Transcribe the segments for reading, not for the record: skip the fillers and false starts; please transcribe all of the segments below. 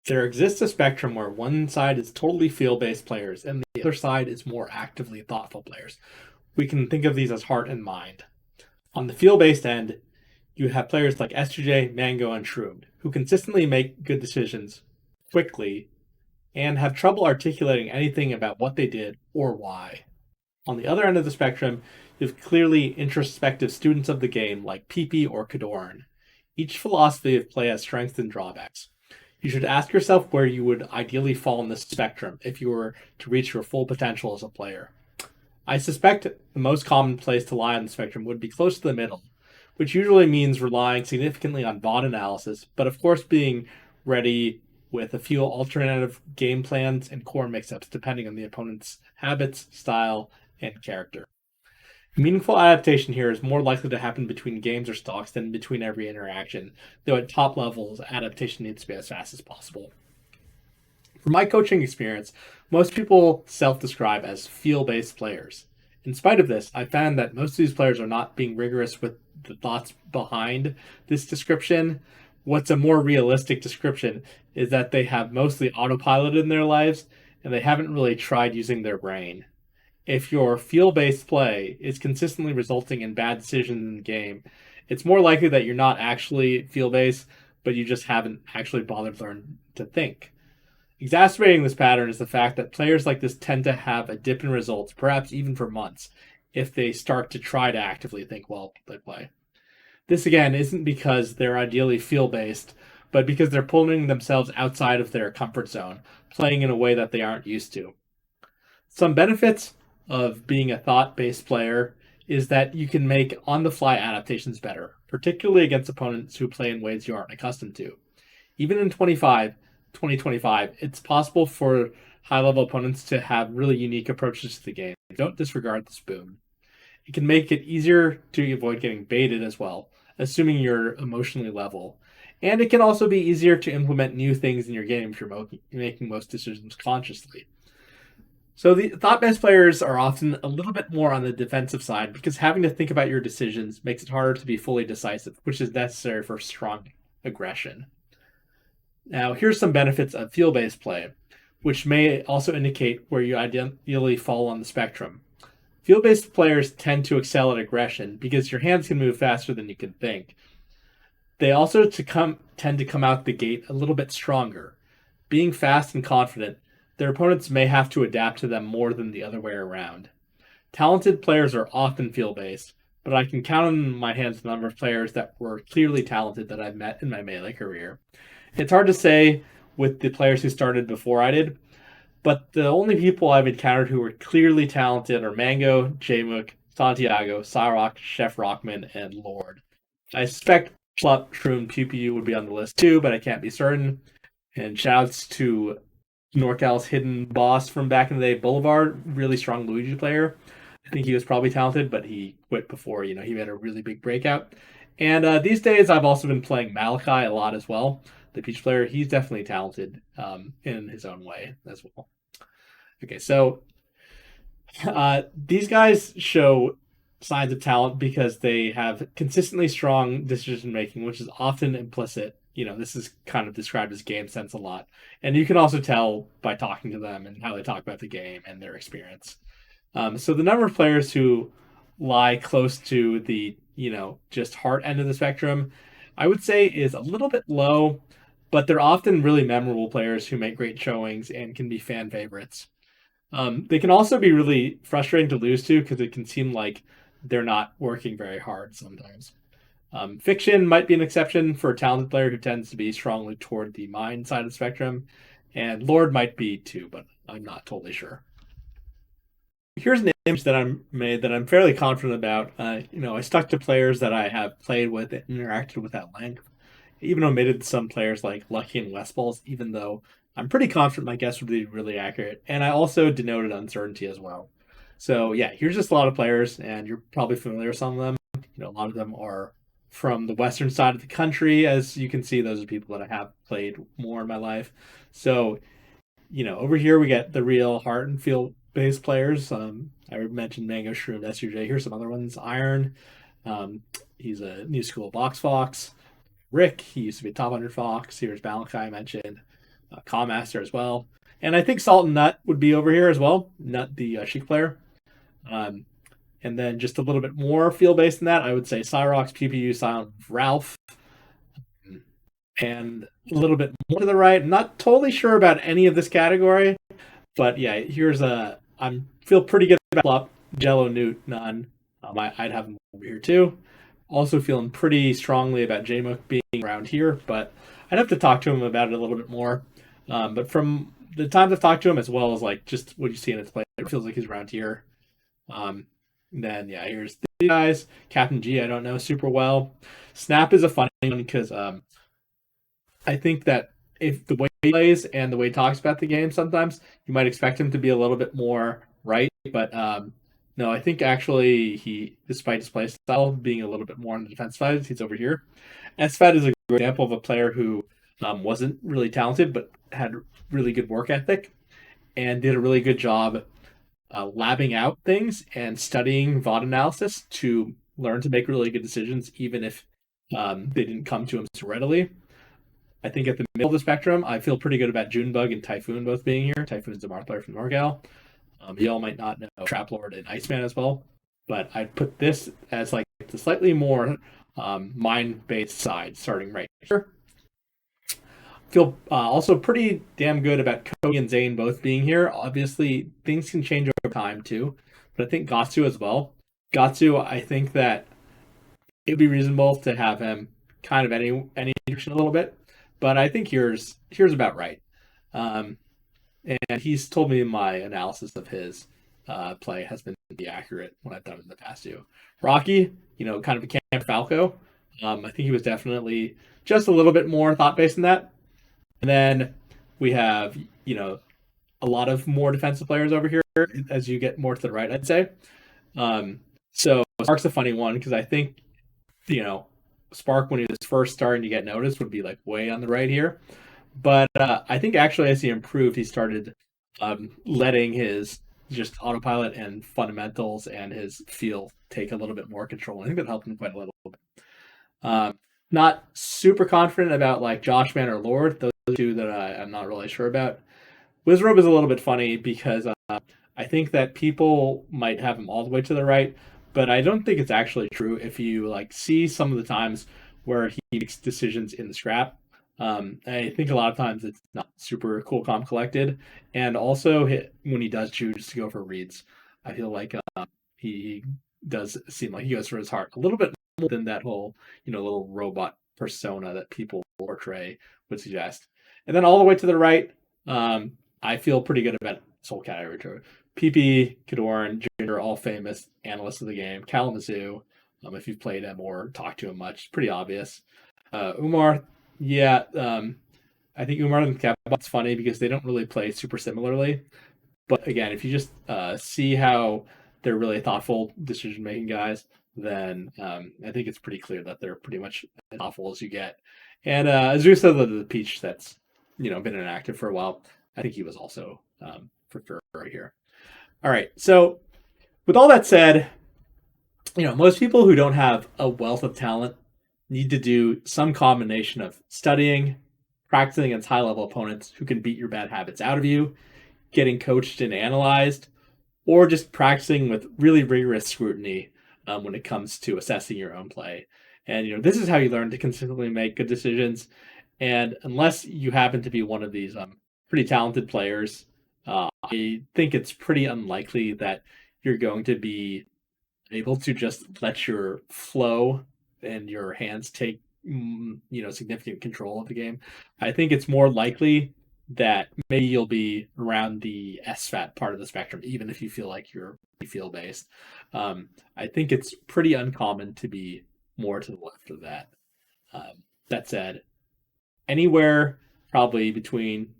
There exists a spectrum where one side is totally feel-based players and the other side is more actively thoughtful players. We can think of these as heart and mind. On the feel-based end, you have players like SJ, Mango, and Shroomed, who consistently make good decisions quickly and have trouble articulating anything about what they did or why. On the other end of the spectrum, you have clearly introspective students of the game like PP or Kadoran. Each philosophy of play has strengths and drawbacks. You should ask yourself where you would ideally fall in this spectrum if you were to reach your full potential as a player. I suspect the most common place to lie on the spectrum would be close to the middle, which usually means relying significantly on bot analysis, but of course being ready with a few alternative game plans and core mix-ups depending on the opponent's habits, style, and character. Meaningful adaptation here is more likely to happen between games or stocks than between every interaction, though at top levels, adaptation needs to be as fast as possible. From my coaching experience, most people self describe as feel based players. In spite of this, I found that most of these players are not being rigorous with the thoughts behind this description. What's a more realistic description is that they have mostly autopilot in their lives and they haven't really tried using their brain. If your feel based play is consistently resulting in bad decisions in the game, it's more likely that you're not actually feel based, but you just haven't actually bothered to learn to think. Exacerbating this pattern is the fact that players like this tend to have a dip in results, perhaps even for months, if they start to try to actively think while they play. This again isn't because they're ideally feel based, but because they're pulling themselves outside of their comfort zone, playing in a way that they aren't used to. Some benefits of being a thought based player is that you can make on the fly adaptations better, particularly against opponents who play in ways you aren't accustomed to. Even in 2025, it's possible for high level opponents to have really unique approaches to the game. Don't disregard this boon. It can make it easier to avoid getting baited as well, assuming you're emotionally level. And it can also be easier to implement new things in your game if you're making most decisions consciously. So the thought-based players are often a little bit more on the defensive side because having to think about your decisions makes it harder to be fully decisive, which is necessary for strong aggression. Now, here's some benefits of feel-based play, which may also indicate where you ideally fall on the spectrum. Feel-based players tend to excel at aggression because your hands can move faster than you can think. They also tend to come out the gate a little bit stronger. Being fast and confident, their opponents may have to adapt to them more than the other way around. Talented players are often feel-based, but I can count on my hands the number of players that were clearly talented that I've met in my Melee career. It's hard to say with the players who started before I did, but the only people I've encountered who were clearly talented are Mango, Jmook, Santiago, Cyrok, Chef Rockman, and Lord. I suspect Schlup, Shroom, Pew Pew would be on the list too, but I can't be certain. And shouts to NorCal's hidden boss from back in the day, Boulevard, really strong Luigi player. I think he was probably talented, but he quit before, he had a really big breakout. And these days, I've also been playing Malachi a lot as well. The Peach player, he's definitely talented in his own way as well. Okay, so these guys show signs of talent because they have consistently strong decision making, which is often implicit. This is kind of described as game sense a lot. And you can also tell by talking to them and how they talk about the game and their experience. So the number of players who lie close to the, just heart end of the spectrum, I would say is a little bit low, but they're often really memorable players who make great showings and can be fan favorites. They can also be really frustrating to lose to because it can seem like they're not working very hard sometimes. Fiction might be an exception for a talented player who tends to be strongly toward the mind side of the spectrum, and Lord might be too, but I'm not totally sure. Here's an image that I'm made that I'm fairly confident about. I stuck to players that I have played with and interacted with at length, even omitted some players like Lucky and Westballs, even though I'm pretty confident my guess would be really accurate. And I also denoted uncertainty as well. So yeah, here's just a lot of players, and you're probably familiar with some of them. A lot of them are from the western side of the country. As you can see, those are people that I have played more in my life. So, over here we get the real heart and feel based players. I mentioned Mango, Shroom, SUJ. Here's some other ones. Iron. He's a new school box fox. Rick, he used to be a top 100 fox. Here's Malachi I mentioned. Calm Master as well. And I think Salt and Nut would be over here as well. Nut, the Sheik player. Um, and then just a little bit more feel based than that, I would say Cyrox, PPU, Silent Ralph, and a little bit more to the right. I'm not totally sure about any of this category, but yeah, here's a. I'm feel pretty good about Flop, Jello, Newt, none. I'd have him over here too. Also feeling pretty strongly about Jmook being around here, but I'd have to talk to him about it a little bit more. But from the times I've talked to him, as well as like just what you see in his play, it feels like he's around here. Um, then yeah, here's the guys. Captain G, I don't know super well. Snap is a funny one because I think that if the way he plays and the way he talks about the game, sometimes you might expect him to be a little bit more right, but no, I think actually he, despite his play style being a little bit more on the defense side, he's over here. SFAT is a great example of a player who wasn't really talented, but had really good work ethic and did a really good job labbing out things and studying VOD analysis to learn to make really good decisions, even if they didn't come to him so readily. I think at the middle of the spectrum, I feel pretty good about Junebug and Typhoon both being here. Typhoon's a Marth player from Norgal. Y'all might not know Traplord and Iceman as well, but I'd put this as like the slightly more mind-based side, starting right here. Feel also pretty damn good about Cody and Zane both being here. Obviously, things can change over time too, but I think Gatsu as well. Gatsu, I think that it would be reasonable to have him kind of any direction a little bit, but I think here's about right. Um, and he's told me my analysis of his play has been pretty accurate when I've done it in the past too. Rocky, kind of a Camp Falco. I think he was definitely just a little bit more thought based than that. And then we have, a lot of more defensive players over here as you get more to the right, I'd say. So Spark's a funny one because I think, Spark, when he was first starting to get noticed, would be like way on the right here. But I think actually as he improved, he started letting his just autopilot and fundamentals and his feel take a little bit more control. I think that helped him quite a little bit. Not super confident about like Joshman or Lord, those two that I'm not really sure about. Wizrobe is a little bit funny because I think that people might have him all the way to the right, but I don't think it's actually true. If you like see some of the times where he makes decisions in the scrap, I think a lot of times it's not super cool, calm, collected, and also when he does choose to go for reads, I feel like he does seem like he goes for his heart a little bit more than that whole little robot persona that people portray would suggest. And then all the way to the right, I feel pretty good about Soul Calibur. PP, Kadoran, Junior, all famous analysts of the game. Kalamazoo, if you've played him or talked to him much, pretty obvious. Umar, yeah, I think Umar and Cabot's funny because they don't really play super similarly. But again, if you just see how they're really thoughtful decision-making guys, then I think it's pretty clear that they're pretty much as thoughtful as you get. And Azusa, the Peach that's been inactive for a while, I think he was also for sure right here. All right, so with all that said, most people who don't have a wealth of talent need to do some combination of studying, practicing against high-level opponents who can beat your bad habits out of you, getting coached and analyzed, or just practicing with really rigorous scrutiny when it comes to assessing your own play. And this is how you learn to consistently make good decisions. And unless you happen to be one of these pretty talented players, I think it's pretty unlikely that you're going to be able to just let your flow and your hands take significant control of the game. I think it's more likely that maybe you'll be around the SFAT part of the spectrum, even if you feel like you're feel based. I think it's pretty uncommon to be more to the left of that. That said, anywhere probably between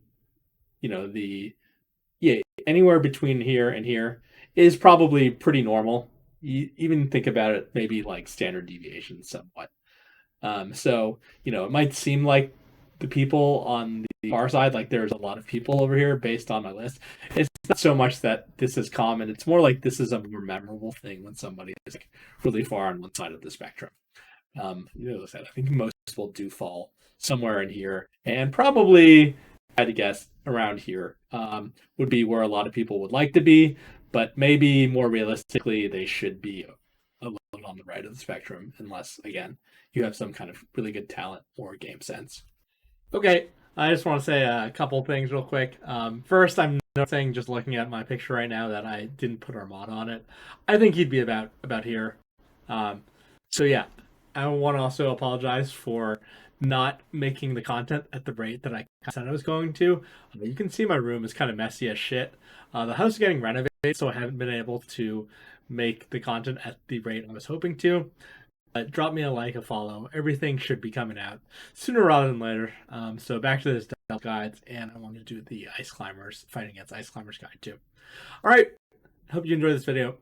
anywhere between here and here is probably pretty normal. You even think about it, maybe like standard deviation somewhat. So it might seem like the people on the far side, like there's a lot of people over here based on my list. It's not so much that this is common. It's more like this is a more memorable thing when somebody is like really far on one side of the spectrum. I think most people do fall somewhere in here, and probably I had to guess around here would be where a lot of people would like to be, but maybe more realistically, they should be a little bit on the right of the spectrum, unless, again, you have some kind of really good talent or game sense. Okay, I just want to say a couple things real quick. First, I'm noticing just looking at my picture right now that I didn't put Armada on it. I think he'd be about here. Um, so yeah, I want to also apologize for not making the content at the rate that I said I was going to. You can see my room is kind of messy as shit. The house is getting renovated, so I haven't been able to make the content at the rate I was hoping to. Drop me a like, a follow. Everything should be coming out sooner rather than later. So back to this guides, and I want to do the ice climbers fighting against ice climbers guide too. All right, hope you enjoyed this video.